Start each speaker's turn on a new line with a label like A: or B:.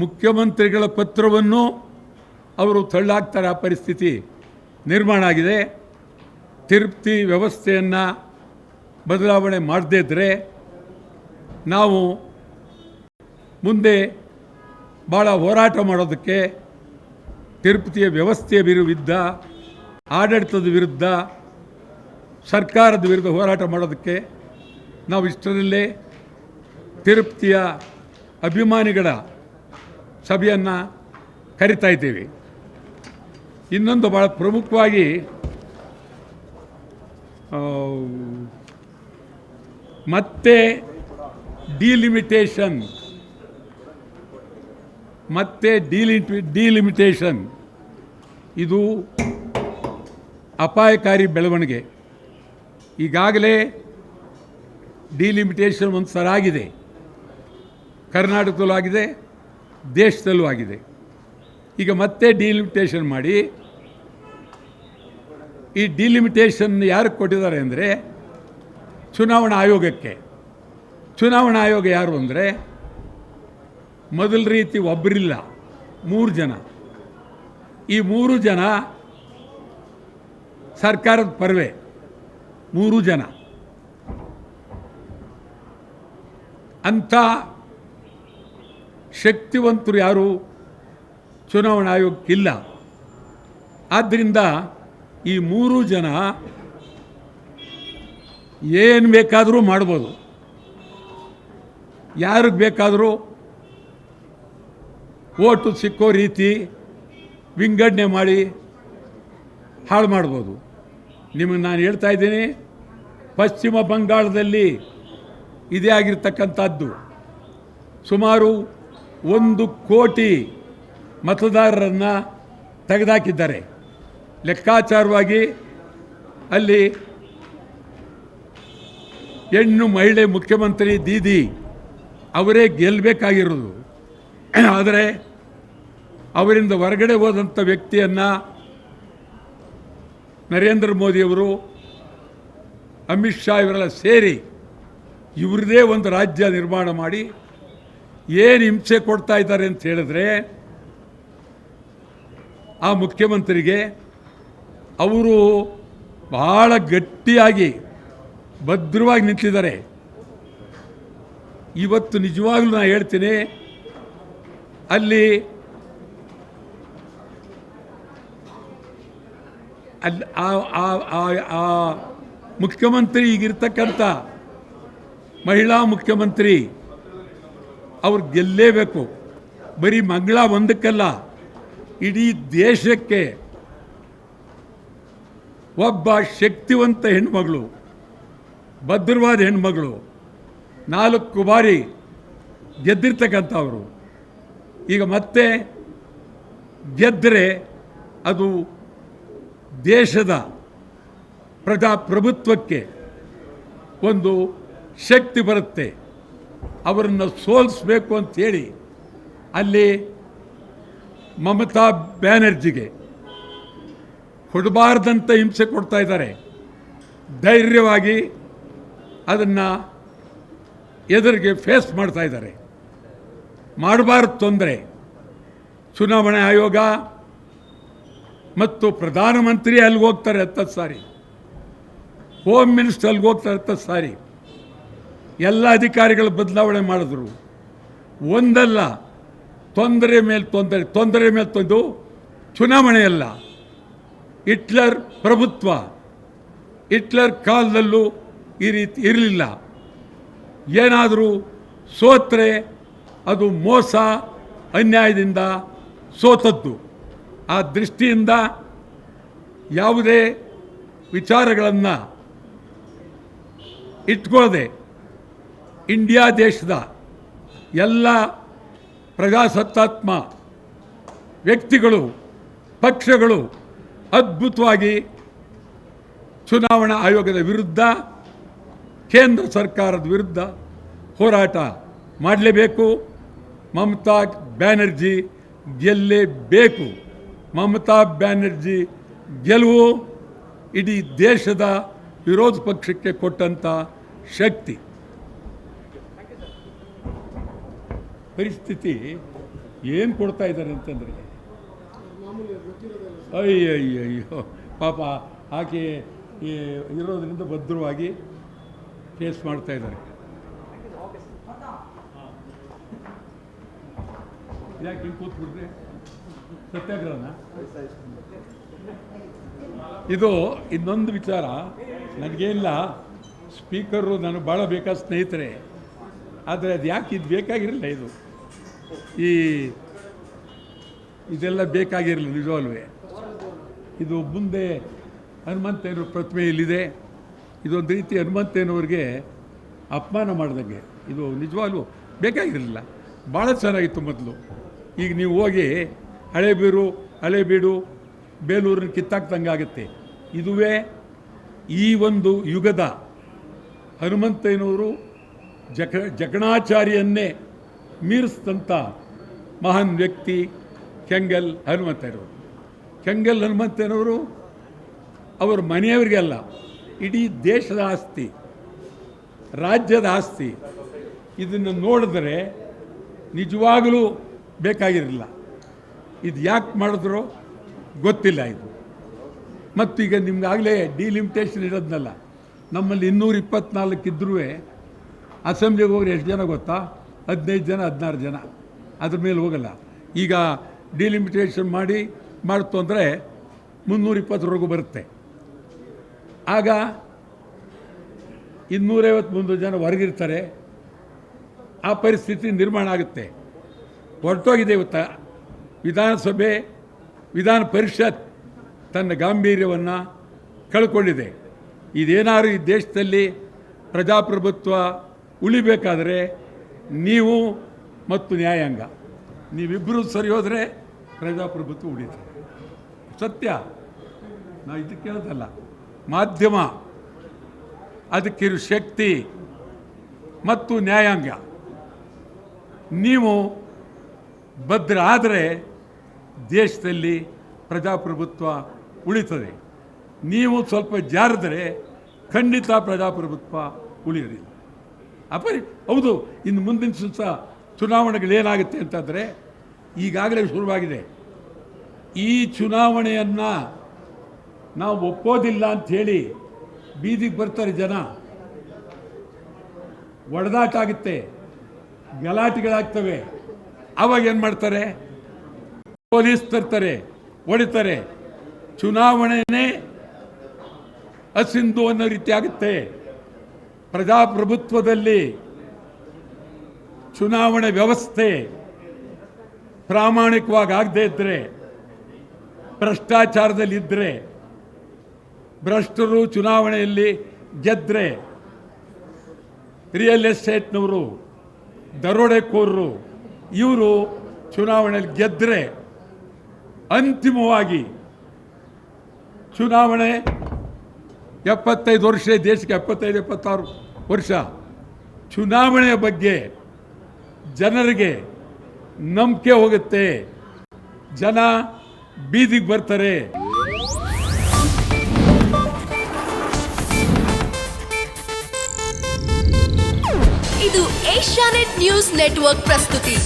A: ಮುಖ್ಯಮಂತ್ರಿಗಳ ಪತ್ರವನ್ನು ಅವರು ತಳ್ಳಾಕ್ತಾರೆ. ಆ ಪರಿಸ್ಥಿತಿ ನಿರ್ಮಾಣ ಆಗಿದೆ. ತಿರುಪತಿ ವ್ಯವಸ್ಥೆಯನ್ನು ಬದಲಾವಣೆ ಮಾಡದೇ ಇದ್ದರೆ ನಾವು ಮುಂದೆ ಭಾಳ ಹೋರಾಟ ಮಾಡೋದಕ್ಕೆ, ತಿರುಪತಿಯ ವ್ಯವಸ್ಥೆಯ ವಿರುದ್ಧ, ಆಡಳಿತದ ವಿರುದ್ಧ, ಸರ್ಕಾರದ ವಿರುದ್ಧ ಹೋರಾಟ ಮಾಡೋದಕ್ಕೆ ನಾವು ಇಷ್ಟರಲ್ಲೇ ತಿರುಪತಿಯ ಅಭಿಮಾನಿಗಳ ಸಭೆಯನ್ನು ಕರಿತಾ ಇದ್ದೀವಿ. ಇನ್ನೊಂದು ಭಾಳ ಪ್ರಮುಖವಾಗಿ ಮತ್ತೆ ಡಿಲಿಮಿಟೇಷನ್ ಇದು ಅಪಾಯಕಾರಿ ಬೆಳವಣಿಗೆ. ಈಗಾಗಲೇ ಡಿಲಿಮಿಟೇಷನ್ ಒಂದು ಸಲ ಆಗಿದೆ, ಕರ್ನಾಟಕದಲ್ಲೂ ಆಗಿದೆ, ದೇಶದಲ್ಲೂ ಆಗಿದೆ. ಈಗ ಮತ್ತೆ ಡಿಲಿಮಿಟೇಷನ್ ಮಾಡಿ, ಈ ಡಿಲಿಮಿಟೇಷನ್ ಯಾರಿಗೆ ಕೊಟ್ಟಿದ್ದಾರೆ ಅಂದರೆ ಚುನಾವಣಾ ಆಯೋಗಕ್ಕೆ. ಚುನಾವಣಾ ಆಯೋಗ ಯಾರು ಅಂದರೆ ಮೊದಲ ರೀತಿ ಒಬ್ಬರಿಲ್ಲ, 3 ಜನ. ಈ 3 ಜನ ಸರ್ಕಾರದ ಪರವೇ, 3 ಜನ. ಅಂಥ ಶಕ್ತಿವಂತರು ಯಾರು ಚುನಾವಣಾ ಆಯೋಗಕ್ಕಿಲ್ಲ. ಆದ್ದರಿಂದ ಈ 3 ಜನ ಏನು ಬೇಕಾದರೂ ಮಾಡ್ಬೋದು, ಯಾರಿಗೆ ಬೇಕಾದರೂ ಓಟು ಸಿಕ್ಕೋ ರೀತಿ ವಿಂಗಡಣೆ ಮಾಡಿ ಹಾಳು ಮಾಡ್ಬೋದು. ನಿಮಗೆ ನಾನು ಹೇಳ್ತಾ ಇದ್ದೀನಿ, ಪಶ್ಚಿಮ ಬಂಗಾಳದಲ್ಲಿ ಇದೇ ಆಗಿರ್ತಕ್ಕಂಥದ್ದು. ಸುಮಾರು 1 ಕೋಟಿ ಮತದಾರರನ್ನು ತೆಗೆದುಹಾಕಿದ್ದಾರೆ. ಲೆಕ್ಕಾಚಾರವಾಗಿ ಅಲ್ಲಿ ಹೆಣ್ಣು ಮಹಿಳೆ ಮುಖ್ಯಮಂತ್ರಿ ದೀದಿ ಅವರೇ ಗೆಲ್ಲಬೇಕಾಗಿರೋದು. ಆದರೆ ಅವರಿಂದ ಹೊರಗಡೆ ಹೋದಂಥ ವ್ಯಕ್ತಿಯನ್ನು ನರೇಂದ್ರ ಮೋದಿಯವರು, ಅಮಿತ್ ಶಾ ಇವರೆಲ್ಲ ಸೇರಿ ಇವ್ರದೇ ಒಂದು ರಾಜ್ಯ ನಿರ್ಮಾಣ ಮಾಡಿ ಏನು ಹಿಂಸೆ ಕೊಡ್ತಾ ಇದ್ದಾರೆ ಅಂತ ಹೇಳಿದ್ರೆ, ಆ ಮುಖ್ಯಮಂತ್ರಿಗೆ ಅವರು ಭಾಳ ಗಟ್ಟಿಯಾಗಿ ಭದ್ರವಾಗಿ ನಿಂತಿದ್ದಾರೆ. ಇವತ್ತು ನಿಜವಾಗ್ಲೂ ನಾನು ಹೇಳ್ತೀನಿ, ಅಲ್ಲಿ ಆ ಮುಖ್ಯಮಂತ್ರಿ ಈಗಿರ್ತಕ್ಕಂಥ ಮಹಿಳಾ ಮುಖ್ಯಮಂತ್ರಿ ಅವ್ರು ಗೆಲ್ಲೇಬೇಕು. ಬರೀ ಮಂಗಳ ಒಂದಕ್ಕಲ್ಲ, ಇಡೀ ದೇಶಕ್ಕೆ ಒಬ್ಬ ಶಕ್ತಿವಂತ ಹೆಣ್ಮಗಳು, ಭದ್ರವಾದ ಹೆಣ್ಮಗಳು, 4 ಬಾರಿ ಗೆದ್ದಿರ್ತಕ್ಕಂಥವರು ಈಗ ಮತ್ತೆ ಗೆದ್ದರೆ ಅದು ದೇಶದ ಪ್ರಜಾಪ್ರಭುತ್ವಕ್ಕೆ ಒಂದು ಶಕ್ತಿ ಬರುತ್ತೆ. ಅವರನ್ನು ಸೋಲಿಸಬೇಕು ಅಂಥೇಳಿ ಅಲ್ಲಿ ಮಮತಾ ಬ್ಯಾನರ್ಜಿಗೆ ಕೊಡಬಾರ್ದಂಥ ಹಿಂಸೆ ಕೊಡ್ತಾ ಇದ್ದಾರೆ. ಧೈರ್ಯವಾಗಿ ಅದನ್ನು ಎದುರಿಗೆ ಫೇಸ್ ಮಾಡ್ತಾ ಇದ್ದಾರೆ. ಮಾಡಬಾರ್ದು ತೊಂದರೆ. ಚುನಾವಣಾ ಆಯೋಗ ಮತ್ತು ಪ್ರಧಾನಮಂತ್ರಿ ಅಲ್ಲಿಗೆ ಹೋಗ್ತಾರೆ 10 ಸಾರಿ, ಹೋಮ್ ಮಿನಿಸ್ಟರ್ ಅಲ್ಲಿಗೆ ಹೋಗ್ತಾರೆ 10 ಸಾರಿ, ಎಲ್ಲ ಅಧಿಕಾರಿಗಳು ಬದಲಾವಣೆ ಮಾಡಿದ್ರು. ಒಂದಲ್ಲ, ತೊಂದರೆ ಮೇಲೆ ತೊಂದರೆ, ತೊಂದರೆ ಮೇಲೆ ತಂದು ಚುನಾವಣೆಯಲ್ಲ. ಹಿಟ್ಲರ್ ಪ್ರಭುತ್ವ, ಹಿಟ್ಲರ್ ಕಾಲದಲ್ಲೂ ಈ ರೀತಿ ಇರಲಿಲ್ಲ. ಏನಾದರೂ ಸೋತ್ರೆ ಅದು ಮೋಸ, ಅನ್ಯಾಯದಿಂದ ಸೋತದ್ದು. ಆ ದೃಷ್ಟಿಯಿಂದ ಯಾವುದೇ ವಿಚಾರಗಳನ್ನು ಇಟ್ಕೊಳ್ಳದೆ ಇಂಡಿಯಾ ದೇಶದ ಎಲ್ಲ ಪ್ರಜಾಸತ್ತಾತ್ಮ ವ್ಯಕ್ತಿಗಳು, ಪಕ್ಷಗಳು ಅದ್ಭುತವಾಗಿ ಚುನಾವಣಾ ಆಯೋಗದ ವಿರುದ್ಧ, ಕೇಂದ್ರ ಸರ್ಕಾರದ ವಿರುದ್ಧ ಹೋರಾಟ ಮಾಡಲೇಬೇಕು. ಮಮತಾ ಬ್ಯಾನರ್ಜಿ ಗೆಲ್ಲೇಬೇಕು. ಮಮತಾ ಬ್ಯಾನರ್ಜಿ ಗೆಲುವು ಇಡೀ ದೇಶದ ವಿರೋಧ ಪಕ್ಷಕ್ಕೆ ಕೊಟ್ಟಂಥ ಶಕ್ತಿ. ಪರಿಸ್ಥಿತಿ ಏನು ಕೊಡ್ತಾ ಇದ್ದಾರೆ ಅಂತಂದರೆ, ಅಯ್ಯಯ್ಯಯ್ಯೋ ಪಾಪ ಆಕೆ ಇರೋದ್ರಿಂದ ಭದ್ರವಾಗಿ ಫೇಸ್ ಮಾಡ್ತಾ ಇದ್ದಾರೆ. ಯಾಕೆ ಹಿಂಗೆ ಕೂತ್ಬಿಟ್ರೆ ಸತ್ಯಾಗ್ರಹನ? ಇದು ಇನ್ನೊಂದು ವಿಚಾರ ನನಗೇನಿಲ್ಲ, ಸ್ಪೀಕರು ನನಗೆ ಭಾಳ ಬೇಕಾದ ಸ್ನೇಹಿತರೆ, ಆದರೆ ಅದು ಯಾಕೆ ಇದು ಬೇಕಾಗಿರಲಿಲ್ಲ, ಇದೆಲ್ಲ ಬೇಕಾಗಿರಲಿಲ್ಲ ನಿಜವಾಗ್ಲೂ. ಇದು ಮುಂದೆ ಹನುಮಂತೇನವ್ರ ಪ್ರತಿಮೆ ಇಲ್ಲಿದೆ, ಇದೊಂದು ರೀತಿ ಹನುಮಂತೇನವ್ರಿಗೆ ಅಪಮಾನ ಮಾಡಿದಂಗೆ. ಇದು ನಿಜವಾಗ್ಲೂ ಬೇಕಾಗಿರಲಿಲ್ಲ, ಭಾಳ ಚೆನ್ನಾಗಿತ್ತು ಮೊದಲು. ಈಗ ನೀವು ಹೋಗಿ ಹಳೇಬೀಡು ಬೇಲೂರನ್ನ ಕಿತ್ತಾಕ್ದಂಗೆ ಆಗುತ್ತೆ. ಇದುವೇ ಈ ಒಂದು ಯುಗದ ಹನುಮಂತಯ್ಯನವರು ಜಕಣಾಚಾರ್ಯನ್ನೇ ಮೀರಿಸಿದಂಥ ಮಹಾನ್ ವ್ಯಕ್ತಿ ಕೆಂಗಲ್ ಹನುಮಂತಯ್ಯನವರು. ಕೆಂಗಲ್ ಹನುಮಂತಯ್ಯನವರು ಅವರ ಮನೆಯವರಿಗೆಲ್ಲ ಇಡೀ ದೇಶದ ಆಸ್ತಿ, ರಾಜ್ಯದ ಆಸ್ತಿ. ಇದನ್ನು ನೋಡಿದ್ರೆ ನಿಜವಾಗಲೂ ಬೇಕಾಗಿರಲಿಲ್ಲ. ಇದು ಯಾಕೆ ಮಾಡಿದ್ರೋ ಗೊತ್ತಿಲ್ಲ ಇದು. ಮತ್ತೀಗ ನಿಮ್ಗಾಗಲೇ ಡಿಲಿಮಿಟೇಷನ್ ಇರೋದ್ನಲ್ಲ, ನಮ್ಮಲ್ಲಿ 224 ಇದ್ರೂ ಅಸೆಂಬ್ಲಿಗೆ ಹೋಗಿ ಎಷ್ಟು ಜನ ಗೊತ್ತಾ? 15 ಜನ 16 ಜನ, ಅದ್ರ ಮೇಲೆ ಹೋಗಲ್ಲ. ಈಗ ಡಿಲಿಮಿಟೇಷನ್ ಮಾಡ್ತು ಅಂದರೆ 320ವರೆಗೂ ಬರುತ್ತೆ. ಆಗ 250 ಜನ ಹೊರಗಿರ್ತಾರೆ. ಆ ಪರಿಸ್ಥಿತಿ ನಿರ್ಮಾಣ ಆಗುತ್ತೆ. ಹೊರಟೋಗಿದೆ ಇವತ್ತು ವಿಧಾನಸಭೆ, ವಿಧಾನ ಪರಿಷತ್ ತನ್ನ ಗಾಂಭೀರ್ಯವನ್ನು ಕಳ್ಕೊಂಡಿದೆ. ಇದೇನಾದ್ರು ಈ ದೇಶದಲ್ಲಿ ಪ್ರಜಾಪ್ರಭುತ್ವ ಉಳಿಬೇಕಾದರೆ ನೀವು ಮತ್ತು ನ್ಯಾಯಾಂಗ ನೀವಿಬ್ಬರೂ ಸರಿ ಹೋದರೆ ಪ್ರಜಾಪ್ರಭುತ್ವ ಉಳಿತದೆ. ಸತ್ಯ, ನಾವು ಇದಕ್ಕೆ ಹೇಳೋದಲ್ಲ. ಮಾಧ್ಯಮ, ಅದಕ್ಕಿರೋ ಶಕ್ತಿ ಮತ್ತು ನ್ಯಾಯಾಂಗ, ನೀವು ಭದ್ರ ಆದರೆ ದೇಶದಲ್ಲಿ ಪ್ರಜಾಪ್ರಭುತ್ವ ಉಳಿತದೆ. ನೀವು ಸ್ವಲ್ಪ ಜಾರಿದ್ರೆ ಖಂಡಿತ ಪ್ರಜಾಪ್ರಭುತ್ವ ಉಳಿಯೋದಿಲ್ಲ. ಹೌದು, ಇನ್ನು ಮುಂದಿನ ಚುನಾವಣೆಗಳೇನಾಗುತ್ತೆ ಅಂತಂದರೆ, ಈಗಾಗಲೇ ಶುರುವಾಗಿದೆ. ಈ ಚುನಾವಣೆಯನ್ನು ನಾವು ಒಪ್ಪೋದಿಲ್ಲ ಅಂಥೇಳಿ ಬೀದಿಗೆ ಬರ್ತಾರೆ ಜನ. ಒಡೆದಾಟ ಆಗುತ್ತೆ, ಗಲಾಟೆಗಳಾಗ್ತವೆ. ಆವಾಗ ಏನು ಮಾಡ್ತಾರೆ? ಪೊಲೀಸ್ ತರ್ತಾರೆ, ಹೊಡಿತಾರೆ. ಚುನಾವಣೆನೇ ಅಸಿಂಧು ಅನ್ನೋ ರೀತಿ ಆಗುತ್ತೆ. ಪ್ರಜಾಪ್ರಭುತ್ವದಲ್ಲಿ ಚುನಾವಣೆ ವ್ಯವಸ್ಥೆ ಪ್ರಾಮಾಣಿಕವಾಗಿ ಆಗದೇ ಇದ್ದರೆ, ಭ್ರಷ್ಟಾಚಾರದಲ್ಲಿದ್ದರೆ, ಭ್ರಷ್ಟರು ಚುನಾವಣೆಯಲ್ಲಿ ಗೆದ್ದರೆ, ರಿಯಲ್ ಎಸ್ಟೇಟ್ನವರು, ದರೋಡೆಕೋರರು ಇವರು ಚುನಾವಣೆಯಲ್ಲಿ ಗೆದ್ದರೆ, ಅಂತಿಮವಾಗಿ ಚುನಾವಣೆ 75 ವರ್ಷ, ದೇಶಕ್ಕೆ 75-76 ವರ್ಷ ಚುನಾವಣೆಯ ಬಗ್ಗೆ ಜನರಿಗೆ ನಂಬಿಕೆ ಹೋಗುತ್ತೆ. ಜನ ಬೀದಿಗೆ ಬರ್ತಾರೆ.
B: ಇದು ಏಷ್ಯಾನೆಟ್ ನ್ಯೂಸ್ ನೆಟ್ವರ್ಕ್ ಪ್ರಸ್ತುತಿ.